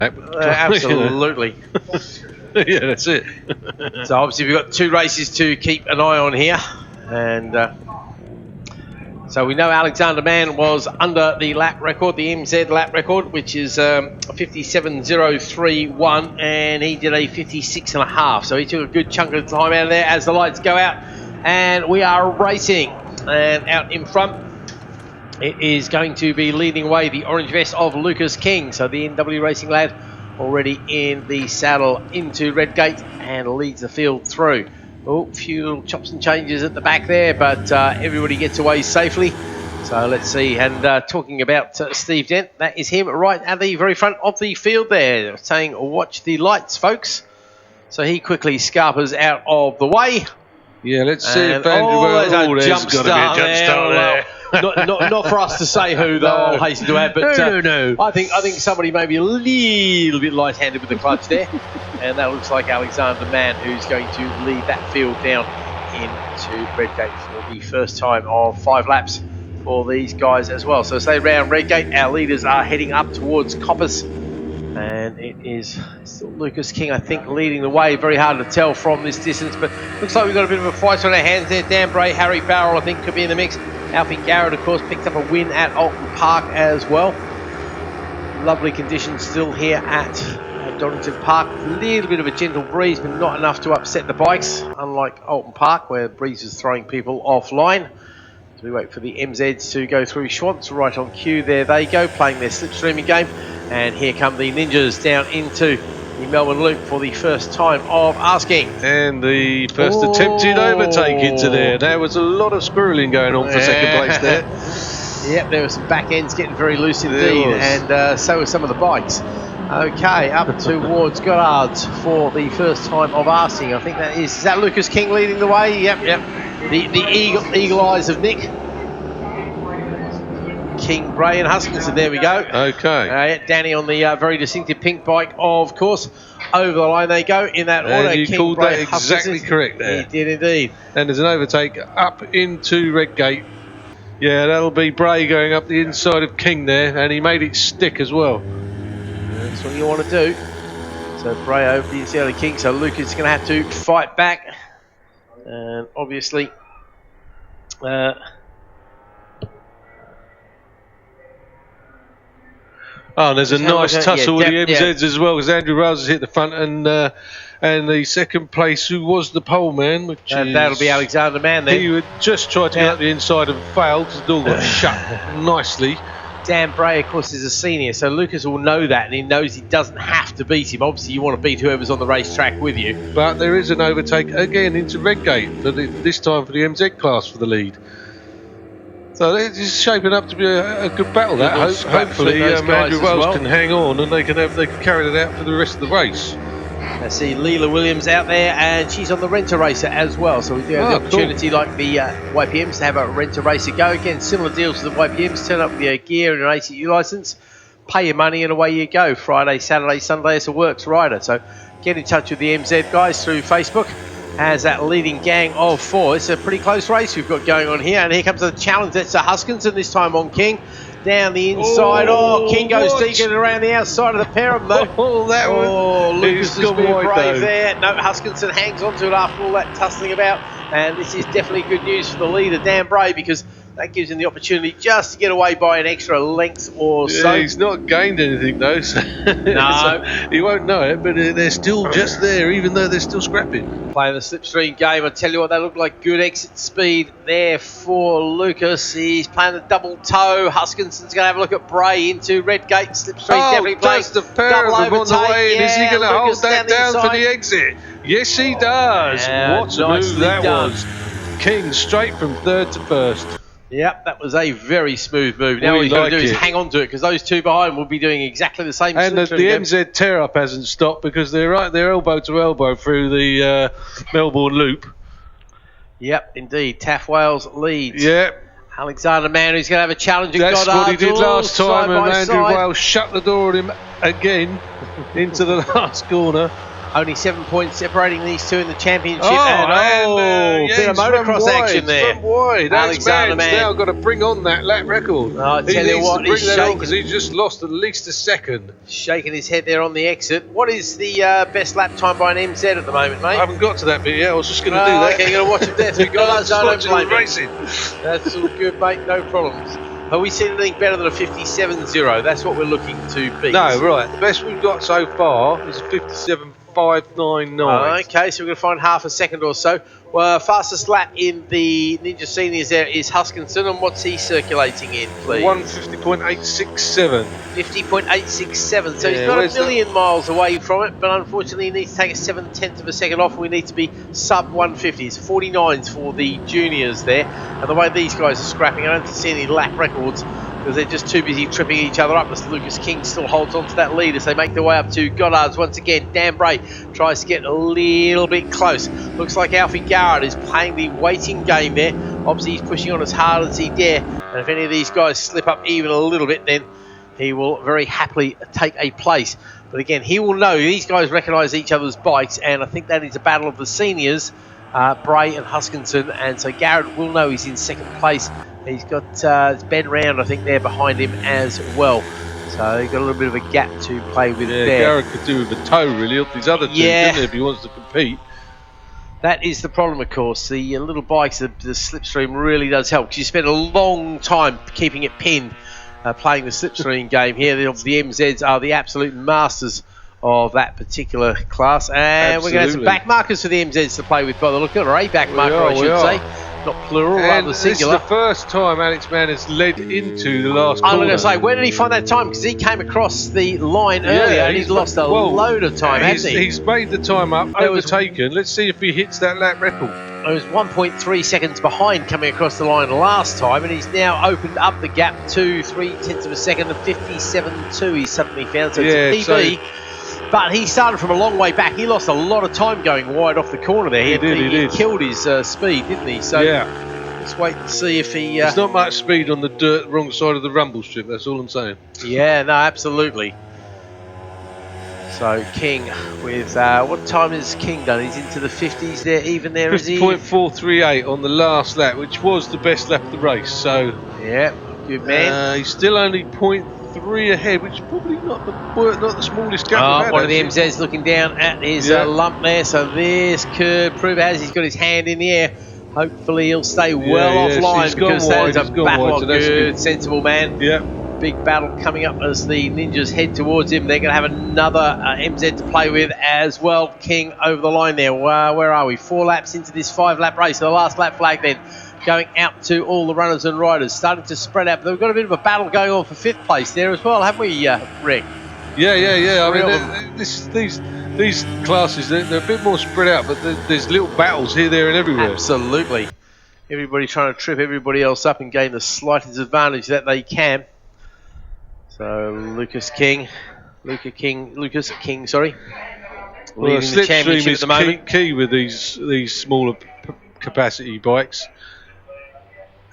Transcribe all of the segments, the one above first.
Absolutely. Yeah, that's it. So obviously we've got 2 races to keep an eye on here, and so we know Alexander Mann was under the lap record, the MZ lap record, which is 57.031, and he did a 56.5. So he took a good chunk of time out of there as the lights go out, and we are racing. And out in front, it is going to be leading away the orange vest of Lucas King. So the NW Racing lad already in the saddle into Redgate and leads the field through. Oh, a few little chops and changes at the back there, but everybody gets away safely. So let's see. And talking about Steve Dent, that is him right at the very front of the field there, saying, watch the lights, folks. So he quickly scarpers out of the way. Yeah, let's see if Andrew there's a jump got to be a jump start there. Not for us to say who, though, I'll hasten to add. But no. I think somebody may be a little bit light-handed with the clutch there. And that looks like Alexander Mann, who's going to lead that field down into Redgate for the first time of 5 laps for these guys as well. So as they round Redgate, our leaders are heading up towards Coppers. And it is still Lucas King, I think, leading the way. Very hard to tell from this distance, but looks like we've got a bit of a fight on our hands there. Dan Bray, Harry Barrell, I think, could be in the mix. Alfie Garrett, of course, picked up a win at Alton Park as well. Lovely conditions still here at Donington Park. A little bit of a gentle breeze, but not enough to upset the bikes, unlike Alton Park, where the breeze is throwing people offline. So we wait for the MZs to go through. Schwantz right on cue. There they go, playing their slipstreaming game. And here come the Ninjas down into the Melbourne Loop for the first time of asking. And the first attempted overtake into there. There was a lot of squirreling going on for second place there. Yep, there were some back ends getting very loose indeed, and so were some of the bikes. Okay, up towards Goddard's for the first time of asking. I think that is that Lucas King leading the way? Yep. The eagle eyes of Nick. King, Bray and Huskinson, there we go. Okay. Danny on the very distinctive pink bike, of course. Over the line they go in that order. And you King, called Bray, that exactly Huskinson. correct there. He did indeed. And there's an overtake up into Redgate. Yeah, that'll be Bray going up the inside of King there, and he made it stick as well. That's what you want to do. So Bray over the inside of King, so Lucas is going to have to fight back. And obviously... and there's a nice tussle with the MZs as well, because Andrew Rose has hit the front, and the second place, who was the pole man, which is... That'll be Alexander Mann then. He would just try to get up the inside and failed, because the door got shut nicely. Dan Bray, of course, is a senior, so Lucas will know that, and he knows he doesn't have to beat him. Obviously, you want to beat whoever's on the racetrack with you. But there is an overtake again into Redgate, this time for the MZ class for the lead. So it's shaping up to be a good battle. That hopefully Andrew Wells can hang on, and they can carry it out for the rest of the race. I see Leela Williams out there, and she's on the renter racer as well. So we do have the opportunity, like the YPMs, to have a renter racer go. Again, similar deals to the YPMs. Turn up with your gear and an ACU license, pay your money, and away you go. Friday, Saturday, Sunday, it's a works rider. So get in touch with the MZ guys through Facebook as that leading gang of 4. It's a pretty close race we've got going on here, and here comes the challenge. That's Huskinson this time on King. Down the inside. King goes deep and around the outside of the pair of them, though. Lucas has been brave there. No, Huskinson hangs on to it after all that tussling about. And this is definitely good news for the leader, Dan Bray, because that gives him the opportunity just to get away by an extra length or so. He's not gained anything, though. So no. So he won't know it, but they're still just there, even though they're still scrapping. Playing the slipstream game. I tell you what, that looked like good exit speed there for Lucas. He's playing the double toe. Huskinson's going to have a look at Bray into Redgate. Slipstream definitely playing. Does the pair of them on the way in? Is he going to hold that down for the exit? Yes, he does. What a move that was. King straight from third to first. Yep, that was a very smooth move. Now all you've got to do is hang on to it, because those two behind will be doing exactly the same. And the MZ tear-up hasn't stopped, because they're elbow to elbow through the Melbourne Loop. Yep, indeed. Taff Wales leads. Yep. Alexander Mann, who's going to have a challenge. That's what he did last time, and Andrew Wales shut the door on him again into the last corner. Only 7 points separating these two in the championship. Bit of motocross action there. Wide. Alexander Mann now got to bring on that lap record. I tell you what, he's shaking because he just lost at least a second. Shaking his head there on the exit. What is the best lap time by an MZ at the moment, mate? I haven't got to that bit yet. I was just going to do that. Okay, you're going to watch him there through guys. I don't blame racing. That's all good, mate. No problems. Have we seen anything better than a 57.0? That's what we're looking to beat. No, right. The best we've got so far is a 57.599. Okay, so we're going to find half a second or so. Well, fastest lap in the Ninja Seniors there is Huskinson, and what's he circulating in, please? 150.867. 50.867, so he's not a million miles away from it, but unfortunately he needs to take a 7/10 of a second off, and we need to be sub 150. It's 49s for the juniors there, and the way these guys are scrapping, I don't see any lap records because they're just too busy tripping each other up as Lucas King still holds on to that lead as they make their way up to Goddard's once again. Dan Bray tries to get a little bit close. Looks like Alfie Garrett is playing the waiting game there. Obviously he's pushing on as hard as he dare, and if any of these guys slip up even a little bit, then he will very happily take a place. But again, he will know these guys recognise each other's bikes, and I think that is a battle of the seniors, Bray and Huskinson, and so Garrett will know he's in second place. He's got Ben Round, I think, there behind him as well. So he's got a little bit of a gap to play with there. Garrett could do with a toe, really, up these other two, couldn't he, if he wants to compete. That is the problem, of course. The little bikes, the slipstream really does help, because you spend a long time keeping it pinned, playing the slipstream game here. The MZs are the absolute masters of that particular class. And we're going to have some back markers for the MZs to play with by the look of it, or a back marker, I should say. Not plural, rather singular. This is the first time Alex Mann has led into the last corner. I'm going to say, where did he find that time? Because he came across the line earlier and he's lost a load of time, hasn't he? He's made the time up, overtaken. Let's see if he hits that lap record. He was 1.3 seconds behind coming across the line last time, and he's now opened up the gap to 0.3 of a second, and 57.2 he's suddenly found. So it's a PB. But he started from a long way back. He lost a lot of time going wide off the corner there. He did. Killed his speed, didn't he? So let's wait and see if he... There's not much speed on the dirt wrong side of the rumble strip, that's all I'm saying. Yeah, no, absolutely. So King with... what time has King done? He's into the 50s there, even there, is he? 50.438 on the last lap, which was the best lap of the race. So yeah, good man. He's still only 0.3 ahead, which is probably not the smallest gap. One of the MZs looking down at his lump there, so this could prove as he's got his hand in the air. Hopefully he'll stay well offline, because that is a battle of good, sensible man. Yeah. Big battle coming up as the Ninjas head towards him. They're going to have another MZ to play with as well. King over the line there. Where are we? 4 laps into this 5-lap race. So the last lap flag then going out to all the runners and riders, starting to spread out. But we've got a bit of a battle going on for 5th place there as well, haven't we, Rick? Yeah. I mean, these classes, they're a bit more spread out, but there's little battles here, there, and everywhere. Absolutely. Everybody trying to trip everybody else up and gain the slightest advantage that they can. So Lucas King, leading the championship at the moment. Key with these smaller capacity bikes.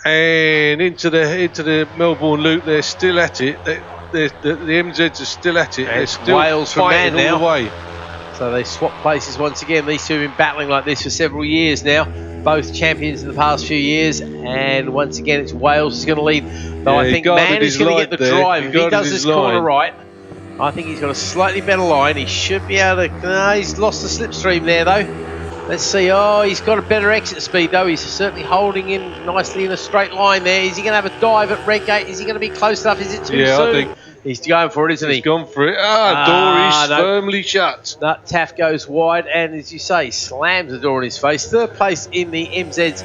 And into the Melbourne Loop, they're still at it. The MZs are still at it. And they're still Wales from Man all now. The way. So they swap places once again. These two have been battling like this for several years now. Both champions in the past few years. And once again, it's Wales who's going to lead. Though I think Man is going to get the drive. If he does this corner right, I think he's got a slightly better line. He should be able to... No, he's lost the slipstream there, though. Let's see. Oh, he's got a better exit speed, though. He's certainly holding in nicely in a straight line there. Is he going to have a dive at Redgate? Is he going to be close enough? Is it too soon? I think he's going for it, isn't he? He's gone for it. Door is firmly shut. No, Taff goes wide, and as you say, slams the door in his face. 3rd place in the MZs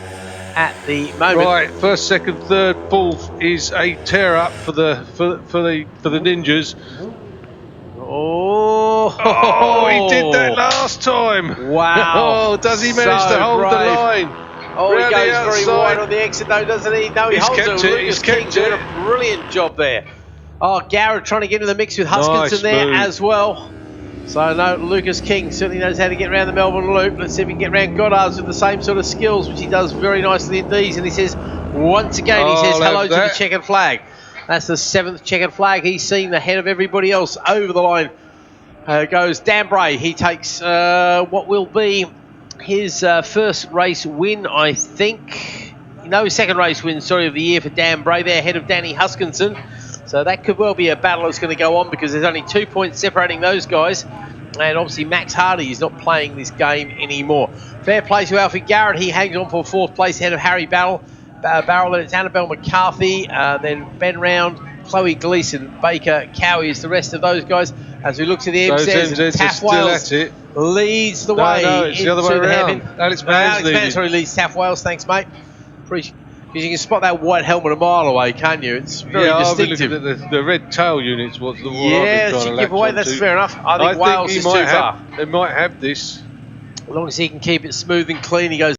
at the moment. Right, 1st, 2nd, 3rd, 4th is a tear up for the Ninjas. Oh, he did that last time. Wow. Oh, does he manage to hold the line? Oh, he goes very wide on the exit, though, doesn't he? No, he holds it. Lucas King doing a brilliant job there. Oh, Garrett trying to get in the mix with Huskinson there as well. So, no, Lucas King certainly knows how to get around the Melbourne Loop. Let's see if he can get around Goddard's with the same sort of skills, which he does very nicely indeed. And he says, once again, he says hello to the checkered flag. That's the 7th checkered flag he's seen ahead of everybody else over the line goes Dan Bray. He takes what will be his first race win, I think. No, his second race win, sorry, of the year for Dan Bray there, ahead of Danny Huskinson. So that could well be a battle that's going to go on because there's only 2 points separating those guys. And obviously Max Hardy is not playing this game anymore. Fair play to Alfie Garrett. He hangs on for 4th place ahead of Harry Barrel. Then it's Annabelle McCarthy. Then Ben Round, Chloe Gleason, Baker, Cowie is the rest of those guys. As we look to the MZs, Taff Wales leads the way. No, it's the other way around. Alex Mann leads Taff Wales. Thanks, mate. Because you can spot that white helmet a mile away, can't you? It's very distinctive. I've been looking at the red tail units. What's the one I've been trying to give away. That's fair enough. I think Wales is too far. They might have this. As long as he can keep it smooth and clean, he goes.